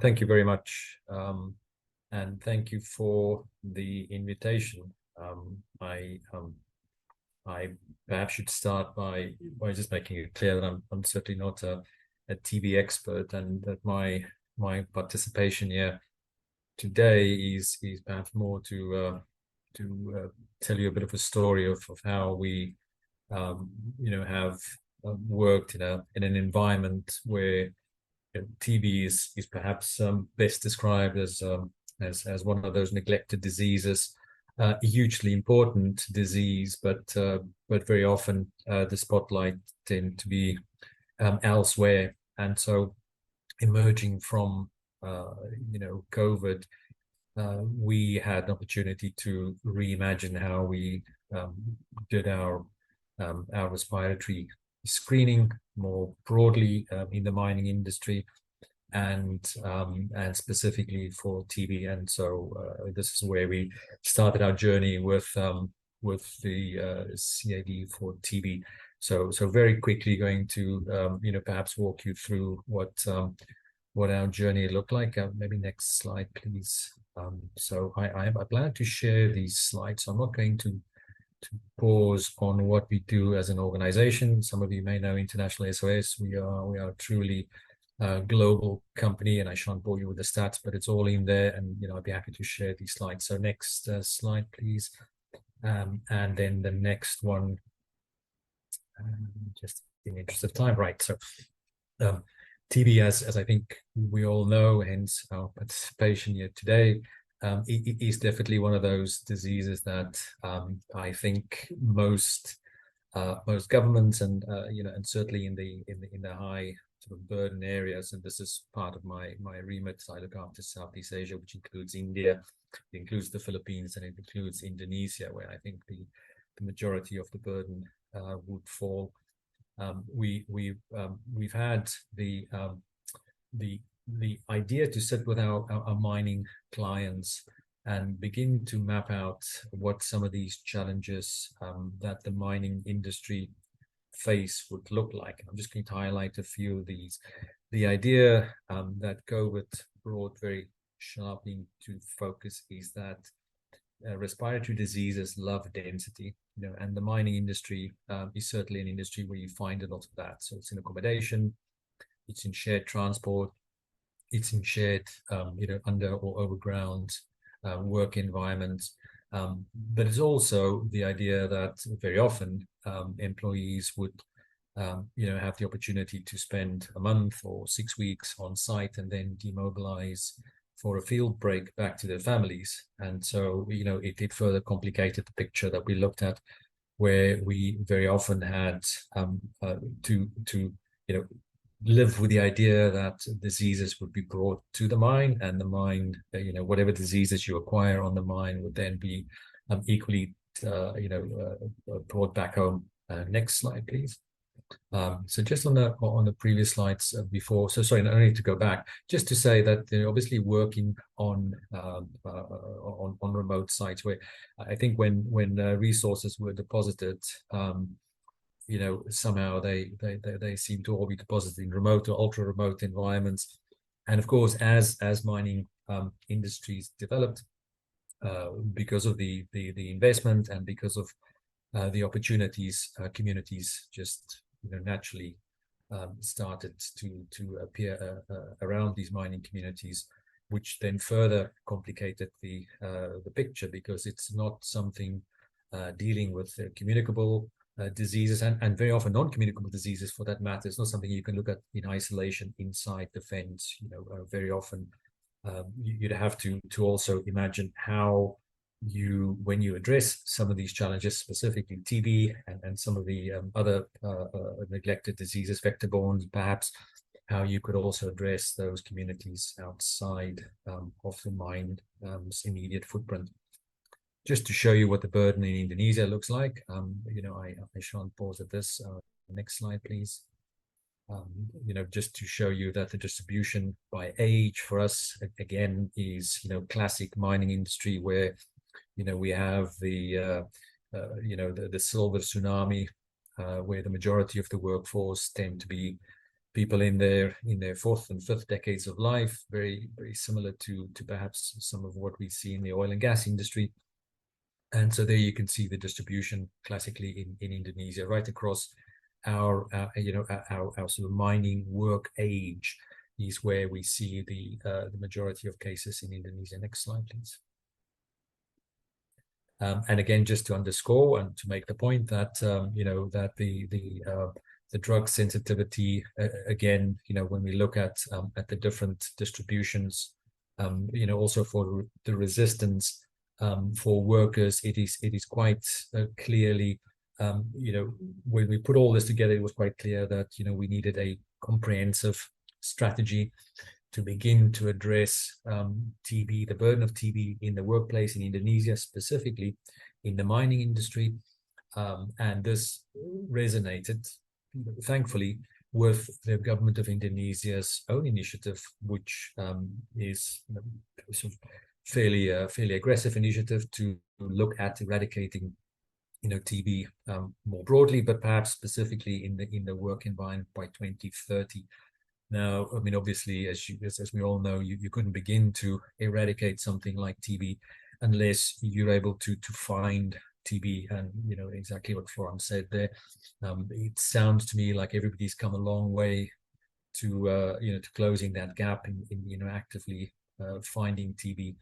Thank you very much. And thank you for the invitation. I perhaps should start by just making it clear that I'm certainly not a TB expert, and that my participation here today is perhaps more to tell you a bit of a story of how we have worked in an environment where TB is perhaps best described as one of those neglected diseases, a hugely important disease, but very often the spotlight tend to be elsewhere. And so, emerging from COVID, we had an opportunity to reimagine how we did our respiratory screening more broadly in the mining industry, and specifically for TB. And so this is where we started our journey with the CAD for TB. So very quickly going to perhaps walk you through what our journey looked like. Maybe next slide, please. So I plan to share these slides. So I'm not going to pause on what we do as an organization. Some of you may know International SOS. We are truly a global company, and I shan't bore you with the stats, but it's all in there, and I'd be happy to share these slides. So next slide, please. And then the next one, just in the interest of time, right? So TB, as I think we all know, hence our participation here today, it is definitely one of those diseases that I think most governments and and certainly in the high sort of burden areas, and this is part of my remit. I look after Southeast Asia, which includes India, it includes the Philippines, and it includes Indonesia, where I think the majority of the burden would fall. We've had the idea to sit with our mining clients and begin to map out what some of these challenges that the mining industry face would look like. I'm just going to highlight a few of these. The idea that COVID brought very sharply into focus is that respiratory diseases love density, and the mining industry is certainly an industry where you find a lot of that. So it's in accommodation, it's in shared transport, it's in shared, under or overground work environments. But it's also the idea that very often employees would, have the opportunity to spend a month or 6 weeks on site and then demobilize for a field break back to their families. And so, it further complicated the picture that we looked at, where we very often had to live with the idea that diseases would be brought to the mine, and the mine, whatever diseases you acquire on the mine would then be equally, brought back home. Next slide, please. So just on the previous slides before, so sorry, I need to go back just to say that obviously working on remote sites, where I think when resources were deposited, somehow they seem to all be deposited in remote or ultra remote environments. And of course, as mining industries developed, because of the investment and because of the opportunities, communities just naturally started to appear around these mining communities, which then further complicated the picture, because it's not something dealing with communicable diseases, and very often non-communicable diseases for that matter. It's not something you can look at in isolation inside the fence. Very often you'd have to also imagine how when you address some of these challenges, specifically TB and some of the other neglected diseases, vector-borne perhaps, how you could also address those communities outside of the mine's immediate footprint. Just to show you what the burden in Indonesia looks like, I shan't pause at this. Next slide, please. Just to show you that the distribution by age for us, again, is, classic mining industry, where, we have the silver tsunami, where the majority of the workforce tend to be people in their fourth and fifth decades of life, very similar to perhaps some of what we see in the oil and gas industry. And so there you can see the distribution classically in Indonesia, right across our sort of mining work age is where we see the majority of cases in Indonesia. Next slide, please. And again, just to underscore and to make the point that that the drug sensitivity again, when we look at the different distributions, also for the resistance for workers, it is quite clearly, when we put all this together, it was quite clear that we needed a comprehensive strategy to begin to address TB, the burden of TB in the workplace in Indonesia, specifically in the mining industry. And this resonated, thankfully, with the government of Indonesia's own initiative, which is sort of fairly aggressive initiative to look at eradicating TB more broadly, but perhaps specifically in the work environment by 2030. Now, I mean, obviously, as we all know, you couldn't begin to eradicate something like TB unless you're able to find TB. And exactly what Florence said there. It sounds to me like everybody's come a long way to to closing that gap in actively finding TB,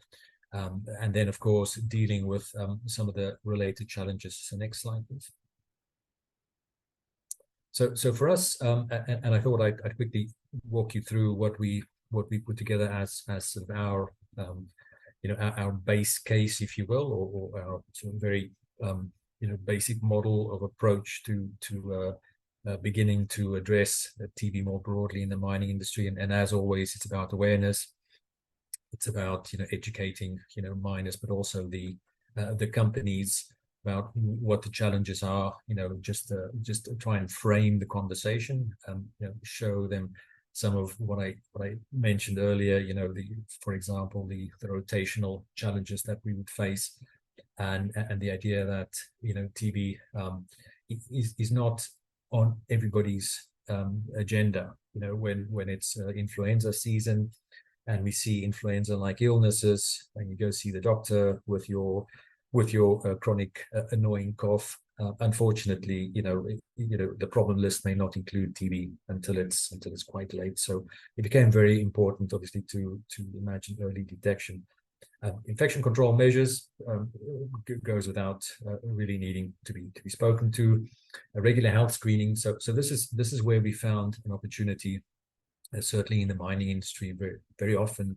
and then of course dealing with some of the related challenges. So next slide, please. So for us, and I thought I'd quickly walk you through what we put together as sort of our our base case, if you will, or our sort of very basic model of approach to beginning to address TB more broadly in the mining industry. And as always, it's about awareness. It's about educating miners, but also the companies about what the challenges are. Just to try and frame the conversation, show them some of what I mentioned earlier. For example, the rotational challenges that we would face, and the idea that TB is not on everybody's agenda. When it's influenza season and we see influenza-like illnesses, and you go see the doctor with your chronic annoying cough, unfortunately, the problem list may not include TB until it's quite late. So it became very important, obviously, to imagine early detection. Infection control measures goes without really needing to be spoken to. A regular health screening. So this is where we found an opportunity. Certainly in the mining industry, very often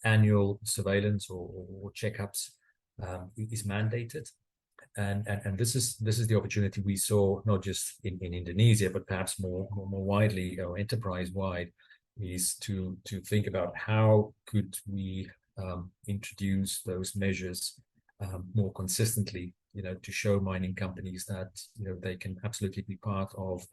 annual surveillance or checkups is mandated, and this is the opportunity we saw, not just in Indonesia, but perhaps more widely or enterprise wide, is to think about how could we introduce those measures more consistently, to show mining companies that they can absolutely be part of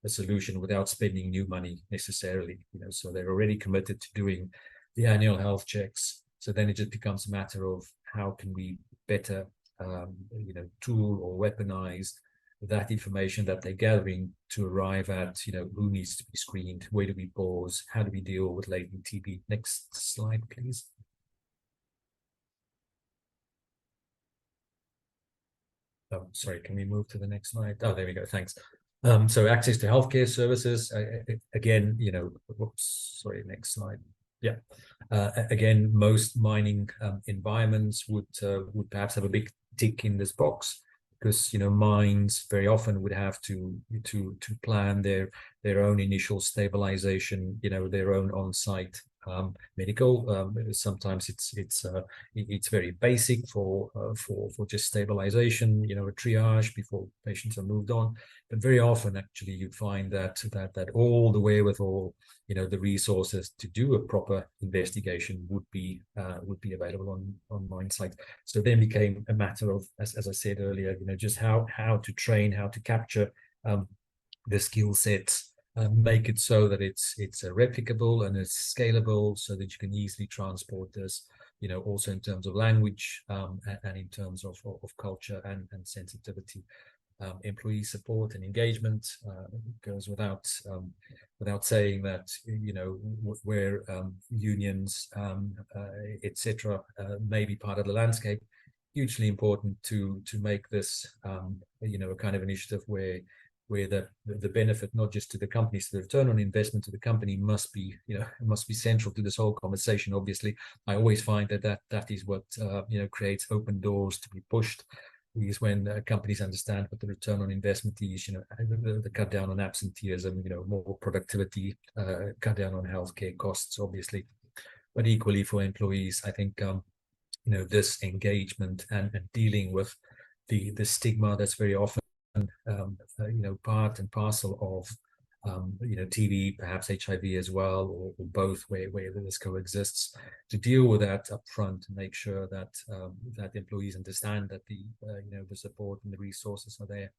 a solution without spending new money necessarily. So they're already committed to doing the annual health checks. So then it just becomes a matter of how can we better tool or weaponize that information that they're gathering to arrive at who needs to be screened, where do we pause, how do we deal with latent TB. Next slide, please. Oh, sorry, can we move to the next slide? Oh, there we go, thanks. So access to healthcare services, again, whoops, sorry, next slide. Yeah, again, most mining environments would perhaps have a big tick in this box, because mines very often would have to plan their own initial stabilization, their own on-site medical. Sometimes it's very basic for just stabilization, a triage before patients are moved on. But very often, actually, you'd find that all the wherewithal, the resources to do a proper investigation would be available on mine sites. So then became a matter of, as I said earlier, just how to train, how to capture the skill sets. Make it so that it's replicable and it's scalable, so that you can easily transport this, also in terms of language and in terms of culture and sensitivity. employee support and engagement. Goes without saying that, you know, where unions, etc., may be part of the landscape, hugely important to make this, you know, a kind of initiative where the benefit, not just to the companies, the return on investment to the company must be, you know, must be central to this whole conversation. Obviously, I always find that is what you know, creates open doors to be pushed, is when companies understand what the return on investment is, you know, the cut down on absenteeism, you know, more productivity, cut down on healthcare costs, obviously, but equally for employees, I think, you know, this engagement and dealing with the stigma that's very often, you know, part and parcel of, you know, TB, perhaps HIV as well, or both, where this coexists, to deal with that up front and make sure that that employees understand that the you know, the support and the resources are there,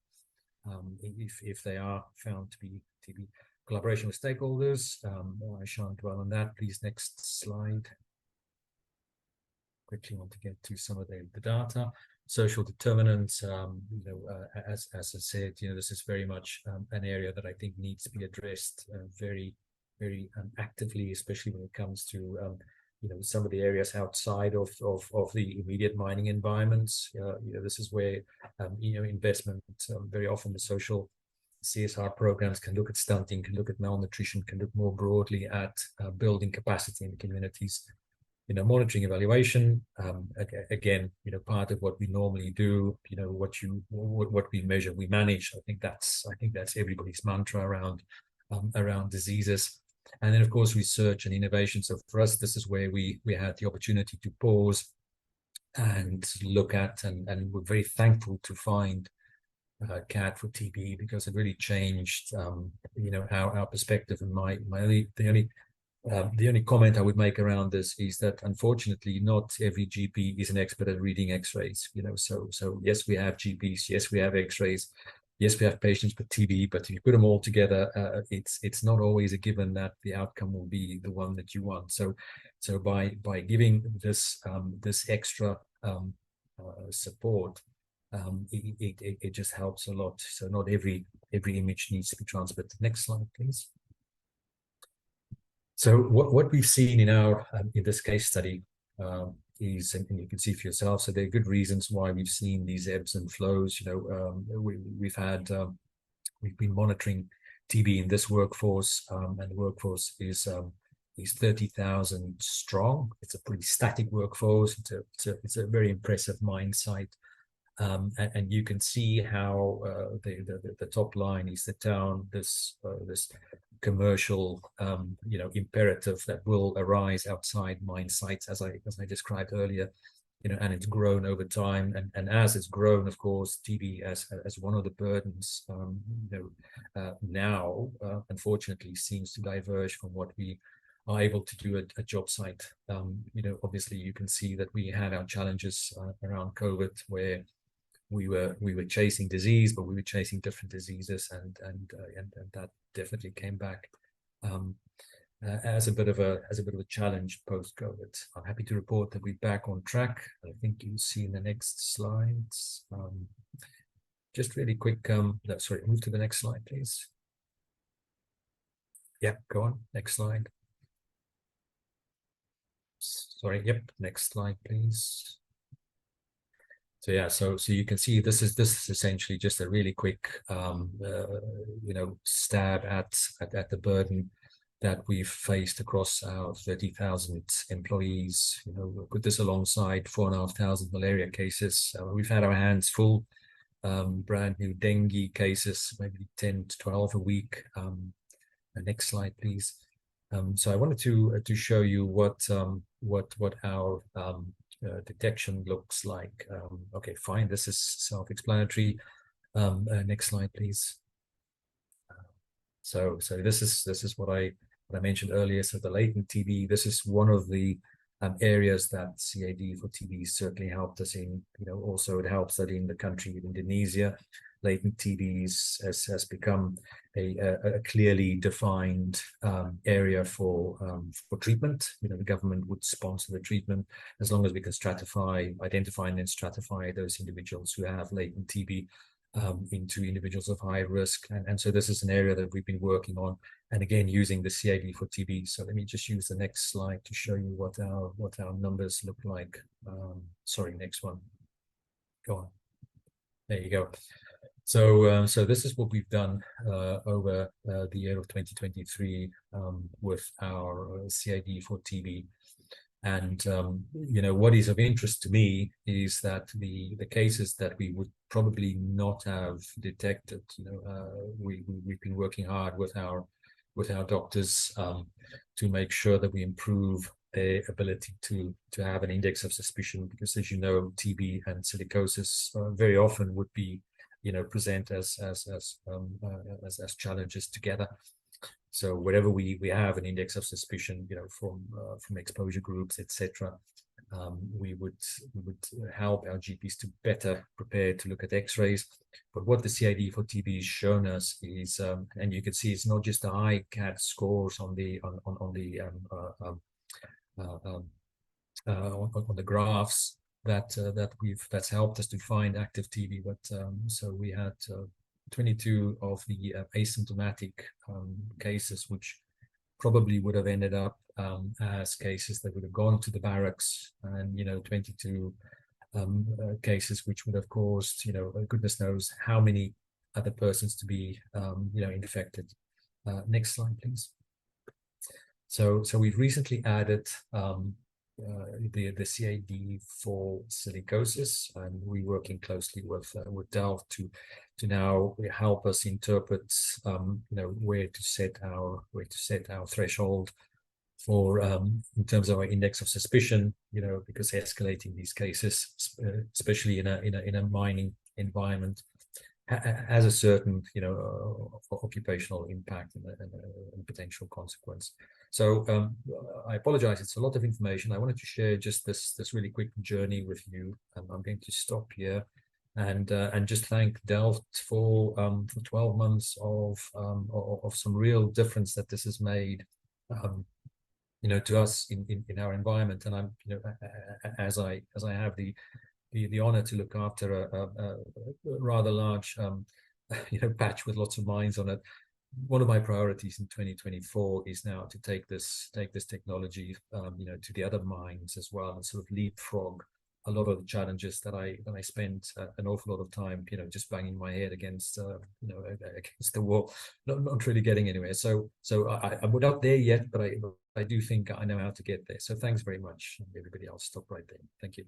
if they are found to be TB. Collaboration with stakeholders, I shan't dwell on that. Please, next slide. Quickly want to get to some of the data. Social determinants, you know, as I said, you know, this is very much an area that I think needs to be addressed very actively, especially when it comes to you know, some of the areas outside of the immediate mining environments. You know, this is where you know, investment, very often the social CSR programs can look at stunting, can look at malnutrition, can look more broadly at building capacity in the communities. You know, monitoring, evaluation, again, you know, part of what we normally do, you know, what we measure, we manage. I think that's everybody's mantra around diseases. And then, of course, research and innovation. So for us, this is where we had the opportunity to pause and look at, and we're very thankful to find CAD for TB, because it really changed, you know, our perspective. And the only comment I would make around this is that, unfortunately, not every GP is an expert at reading X-rays. You know, so yes, we have GPs, yes, we have X-rays, yes, we have patients with TB, but if you put them all together, it's not always a given that the outcome will be the one that you want. So by giving this this extra support, it just helps a lot. So not every image needs to be transmitted. Next slide, please. So what we've seen in our in this case study is, and you can see for yourself, so there are good reasons why we've seen these ebbs and flows. You know, we've been monitoring TB in this workforce, and the workforce is 30,000 strong. It's a pretty static workforce. It's a very impressive mine site. And you can see how the top line is the town, this commercial you know, imperative that will arise outside mine sites, as I described earlier, you know, and it's grown over time, and as it's grown, of course, TB as one of the burdens, you know, now unfortunately seems to diverge from what we are able to do at a job site. You know, obviously you can see that we had our challenges around COVID, where we were chasing disease, but we were chasing different diseases, and that definitely came back as a bit of a challenge post COVID. I'm happy to report that we're back on track. I think you'll see in the next slides. Just really quick. No, sorry, move to the next slide, please. Yeah, go on. Next slide. Sorry. Yep. Next slide, please. So yeah, so you can see this is essentially just a really quick, you know, stab at the burden that we've faced across our 30,000 employees. You know, we'll put this alongside 4,500 malaria cases. We've had our hands full. Brand new dengue cases, maybe 10 to 12 a week. Next slide, please. So I wanted to show you what our detection looks like. Okay, fine. This is self-explanatory. Next slide, please. So this is what I mentioned earlier. So the latent TB. This is one of the areas that CAD for TB certainly helped us in. You know, also it helps that in the country of Indonesia, latent TBs has become a clearly defined area for treatment. You know, the government would sponsor the treatment as long as we can identify and then stratify those individuals who have latent TB. into individuals of high risk. And so this is an area that we've been working on, and again, using the CAD for TB. So let me just use the next slide to show you what our numbers look like. Sorry, next one. Go on. There you go. So, so this is what we've done over the year of 2023 with our CAD for TB. And you know, what is of interest to me is that the cases that we would probably not have detected, you know, we've been working hard with our doctors to make sure that we improve their ability to have an index of suspicion, because, as you know, TB and silicosis very often would be, you know, present as challenges together. So wherever we have an index of suspicion, you know, from exposure groups, etc., we would help our GPs to better prepare to look at X-rays. But what the CAD for TB has shown us is, and you can see, it's not just the high CAD scores on the graphs that's helped us to find active TB, but so we had 22 of the asymptomatic cases, which probably would have ended up as cases that would have gone to the barracks, and, you know, 22 cases which would have caused, you know, goodness knows how many other persons to be, you know, infected. Next slide, please. So we've recently added the CAD for silicosis, and we're working closely with Delft to now help us interpret, you know, where to set our threshold for in terms of our index of suspicion, you know, because escalating these cases, especially in a mining environment, has a certain, you know, occupational impact and potential consequence. So I apologize, it's a lot of information. I wanted to share just this really quick journey with you. I'm going to stop here and just thank Delft for 12 months of some real difference that this has made, you know, to us in our environment. And I'm, you know, as I have the honor to look after a rather large you know, patch with lots of mines on it, one of my priorities in 2024 is now to take this technology, you know, to the other mines as well, and sort of leapfrog a lot of the challenges that I spent an awful lot of time, you know, just banging my head against, you know, against the wall, not really getting anywhere. So I'm not there yet, but I do think I know how to get there. So thanks very much, everybody. I'll stop right there. Thank you.